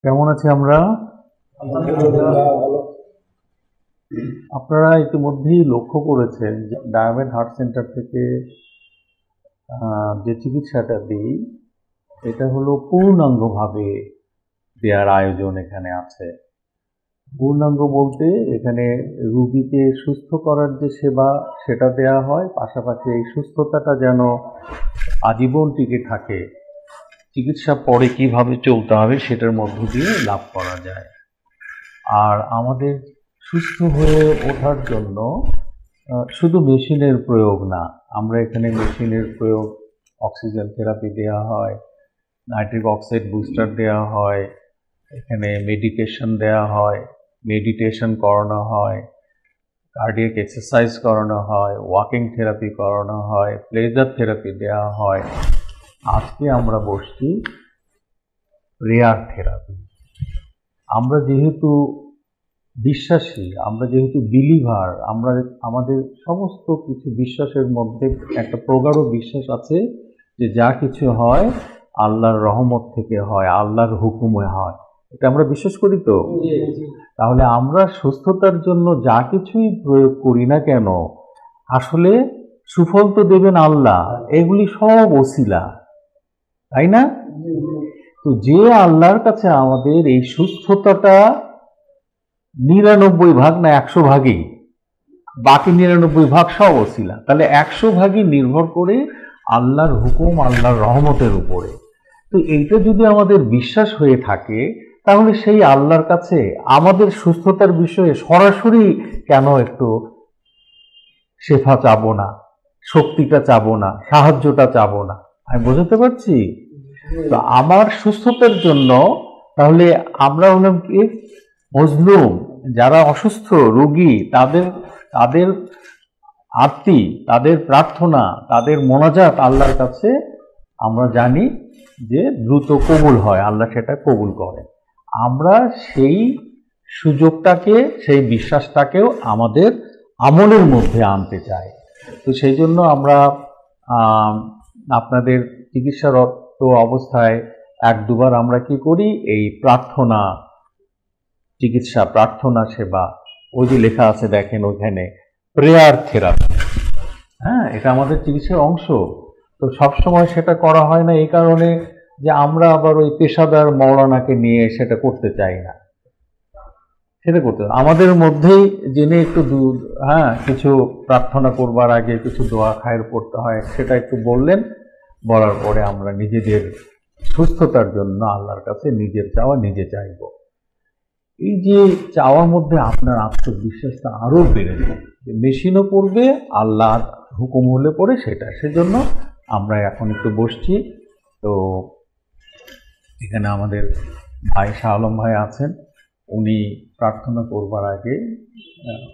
কেমন আছি আমরা? আপনারা ইতিমধ্যেই লক্ষ্য করেছেন যে ডায়াবেট হার্ট সেন্টার থেকে যে চিকিৎসাটা দিই এটা হলো পূর্ণাঙ্গভাবে দেওয়ার আয়োজন এখানে আছে। পূর্ণাঙ্গ বলতে এখানে রুগীকে সুস্থ করার যে সেবা সেটা দেওয়া হয়, পাশাপাশি এই সুস্থতাটা যেন আজীবন টিকে থাকে, চিকিৎসা পরে কিভাবে চলতে হবে সেটার মধ্য দিয়ে লাভ করা যায়। আর আমাদের সুস্থ হয়ে ওঠার জন্য শুধু মেশিনের প্রয়োগ না, আমরা এখানে মেশিনের প্রয়োগ, অক্সিজেন থেরাপি দেওয়া হয়, নাইট্রিক অক্সাইড বুস্টার দেওয়া হয়, এখানে মেডিকেশন দেওয়া হয়, মেডিটেশন করানো হয়, কার্ডিয়াক এক্সারসাইজ করানো হয়, ওয়াকিং থেরাপি করানো হয়, প্লেজার থেরাপি দেওয়া হয়। আজকে আমরা বসছি রেয়ার থেরাপি। আমরা যেহেতু বিশ্বাসী, আমরা যেহেতু বিলিভার, আমরা আমাদের সমস্ত কিছু বিশ্বাসের মধ্যে একটা প্রগাঢ় বিশ্বাস আছে যে যা কিছু হয় আল্লাহর রহমত থেকে হয়, আল্লাহর হুকুমে হয়। এটা আমরা বিশ্বাস করি তো? তাহলে আমরা সুস্থতার জন্য যা কিছুই প্রয়োগ করি না কেন, আসলে সুফল তো দেবেন আল্লাহ, এগুলি সব ওসিলা, তাই না? তো যে আল্লাহর কাছে আমাদের এই সুস্থতাটা 99 ভাগ না 100 ভাগই, বাকি 99 ভাগ সব ওসিলা, তাহলে 100 ভাগই নির্ভর করে আল্লাহর হুকুম, আল্লাহর রহমতের উপরে। তো এইটা যদি আমাদের বিশ্বাস হয়ে থাকে, তাহলে সেই আল্লাহর কাছে আমাদের সুস্থতার বিষয়ে সরাসরি কেন একটু শেফা চাবো না, শক্তিটা চাবো না, সাহায্যটা চাবো না? আমি বোঝাতে পারছি? তো আমার সুস্থতার জন্য তাহলে আমরা হলাম কি মজলুম, যারা অসুস্থ রোগী, তাদের তাদের আরতি, তাদের প্রার্থনা, তাদের মোনাজাত আল্লাহর কাছে আমরা জানি যে দ্রুত কবুল হয়, আল্লাহ সেটা কবুল করে। আমরা সেই সুযোগটাকে, সেই বিশ্বাসটাকেও আমাদের আমলের মধ্যে আনতে চাই। তো সেই জন্য আমরা আপনাদের চিকিৎসারত অবস্থায় এক দুবার আমরা কি করি, এই প্রার্থনা চিকিৎসা, প্রার্থনা সেবা, ওই যে লেখা আছে দেখেন ওইখানে প্রেয়ার থেরাপি, হ্যাঁ, এটা আমাদের চিকিৎসার অংশ। তো সবসময় সেটা করা হয় না এই কারণে যে আমরা আবার ওই পেশাদার মৌলানাকে নিয়ে সেটা করতে চাই না। সেটা করতে আমাদের মধ্যেই জেনে একটু কিছু প্রার্থনা করবার আগে কিছু দোয়া খায়ের পড়তে হয়, সেটা একটু বললেন, বলার পরে আমরা নিজেদের সুস্থতার জন্য আল্লাহর কাছে নিজের চাওয়া নিজে চাইব। এই যে চাওয়ার মধ্যে আপনার আত্মবিশ্বাসটা আরো বেড়ে যায়, মেশিনও পড়বে, আল্লাহর হুকুম হলে পড়ে সেটা। সেজন্য আমরা এখন একটু বসছি। তো এখানে আমাদের ভাই শাহ আলম ভাই আছেন, উনি প্রার্থনা করবার আগে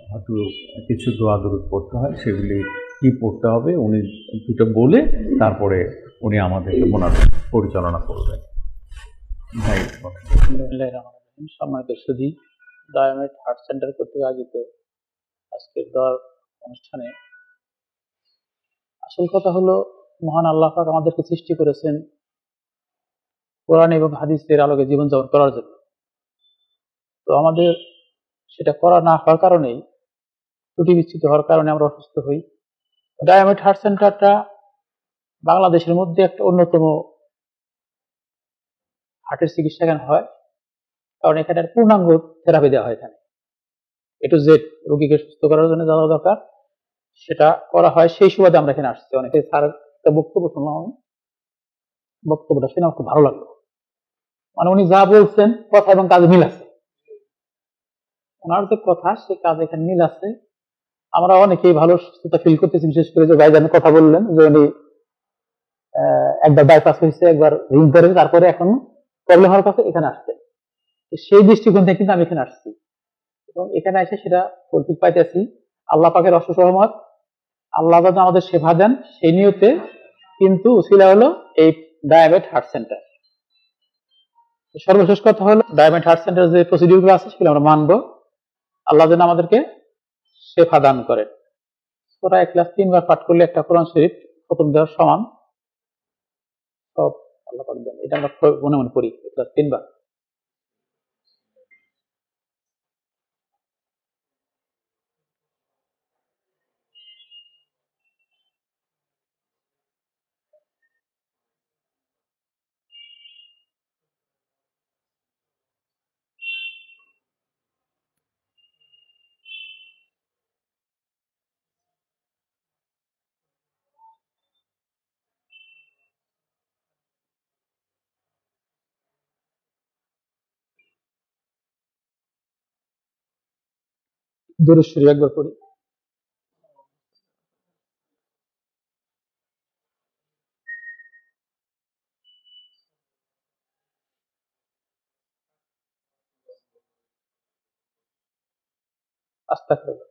হয়তো কিছু দোয়া দরুদ পড়তে হয়, সেগুলি কি পড়তে হবে উনি দুটো বলে তারপরে উনি আমাদেরকে মোনাজাত পরিচালনা করবেন। ভাই সম্মানিত সুধী, ডায়ামেট হার্ট সেন্টার কর্তৃক আয়োজিত আজকের দোয়ার অনুষ্ঠানে আসল কথা হলো, মহান আল্লাহ পাক আমাদেরকে সৃষ্টি করেছেন কোরআন এবং হাদিসের আলোকে জীবনযাপন করার জন্য। তো আমাদের সেটা করা না হওয়ার কারণেই, ত্রুটি বিচ্ছিত হওয়ার কারণে আমরা অসুস্থ হই। ডায়ামেট হার্ট সেন্টারটা বাংলাদেশের মধ্যে একটা অন্যতম হার্টের চিকিৎসা এখানে হয়, কারণ এখানে পূর্ণাঙ্গ থেরাপি দেওয়া হয়। এখানে এ টু জেড রোগীকে সুস্থ করার জন্য যা দরকার সেটা করা হয়। সেই সুবাদে আমরা এখানে আসছি। অনেকে স্যার একটা বক্তব্য শুনলাম, আমি বক্তব্যটা শুনে আমার খুব ভালো লাগলো। মানে উনি যা বলছেন কথা এবং কাজে মিল আছে, ওনার যে কথা সে কাজ এখানে মিল আছে। আমরা অনেকেই ভালো সুস্থতা ফিল করতেছি, বিশেষ করে যে ভাইজান কথা বললেন যে উনি একবার বাইপাস হয়েছে, একবার রিং করে, তারপরে এখন প্রবলেম হওয়ার কাছে এখানে আসছে। সেই দৃষ্টিকোণ থেকে কিন্তু আমি এখানে আসছি এবং এখানে এসে সেটা পরিচিত পাইতেছি। আল্লাহ পাকের অশেষ রহমত, আল্লাহ যেন আমাদের সেবা দেন সেই নিয়তে কিন্তু উসিলা হলো এই ডায়াবেট হার্ট সেন্টার। সর্বশেষ কথা হলো, ডায়াবেট হার্ট সেন্টার যে প্রসিডিউর গুলো আছে সেগুলো আমরা মানবো। আল্লাহ যেন আমাদেরকে শেফা দান করেন। সূরা ইখলাস 3 বার পাঠ করলে একটা কোরআন শরীফ খতম দেওয়ার সমান। সব আল্লাহ পাক দেন, এটা আমরা মনে মনে পড়ি ইখলাস 3 বার। দুরূদ শরীফ একবার পড়ি। আস্তাগফিরুল্লাহ।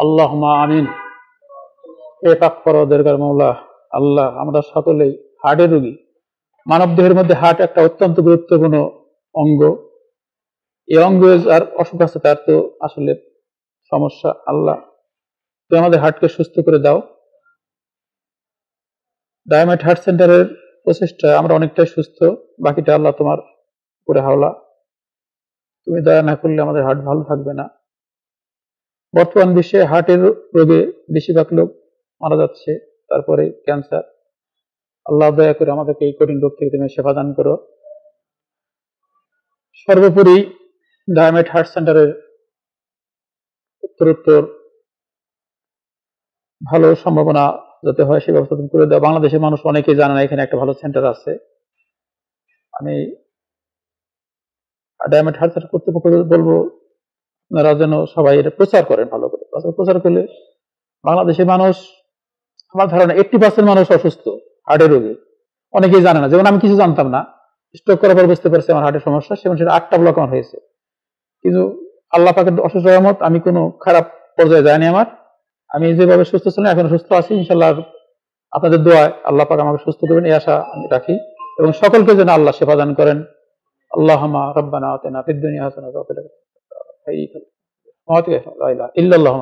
আল্লাহুম্মা আমিন। এ পাক পরওয়ারদিগার মাওলা, আল্লাহ আমরা সকলেই হার্টের রোগী। মানব দেহের মধ্যে হার্ট একটা অত্যন্ত গুরুত্বপূর্ণ অঙ্গ। এই অঙ্গে যার অসুখ আছে তার তো আসলে সমস্যা। আল্লাহ তুমি আমাদের হার্টকে সুস্থ করে দাও। ডায়ামেট হার্ট সেন্টারের প্রচেষ্টা আমরা অনেকটাই সুস্থ, বাকিটা আল্লাহ তোমার উপরে হাওলা। তুমি দয়া না করলে আমাদের হার্ট ভালো থাকবে না। বর্তমান বিশ্বে হার্টের রোগে বেশিরভাগ লোক মারা যাচ্ছে, তারপরে ক্যান্সার। আল্লাহ দয়া করে আমাদেরকে এই কঠিন রোগ থেকে তুমি সেবা দান করো। সর্বোপরি ডায়ামেট হার্ট সেন্টারের উত্তরোত্তর ভালো সম্ভাবনা যাতে হয় সে ব্যবস্থা তুমি করে দাও। বাংলাদেশের মানুষ অনেকেই জানে না এখানে একটা ভালো সেন্টার আছে। আমি ডায়ামেট হার্ট সেন্টার কর্তৃপক্ষ বলবো আপনারা যেন সবাই এটা প্রচার করেন, ভালো করে প্রচার করলে বাংলাদেশের মানুষ, আমার ধারণা 80% মানুষ অসুস্থ হার্টের রোগী, অনেকেই জানে না। যেমন আমি কিছু জানতাম না, স্ট্রোক করার পর বুঝতে পারছি আমার হার্টের সমস্যা, সেমন সেটা 8টা ব্লক আমার হয়েছে। কিন্তু আল্লাহ পাকের অশেষ রহমত, আমি কোনো খারাপ পর্যায়ে যাইনি। আমি যেভাবে সুস্থ ছিলাম এখন সুস্থ আছি ইনশাল্লাহ। আপনাদের দোয়ায় আল্লাহ পাক আমাকে সুস্থ করবেন এই আশা আমি রাখি, এবং সকলকে যেন আল্লাহ সেবা দান করেন। আল্লাহুম্মা রাব্বানা আতিনা ফিদ দুনিয়া হাসানাতাও ওয়া ফিল আখিরাতি হাসানাতাও ওয়া কিনা আযাবান্নার। লা ইলাহা ইল্লাল্লাহ।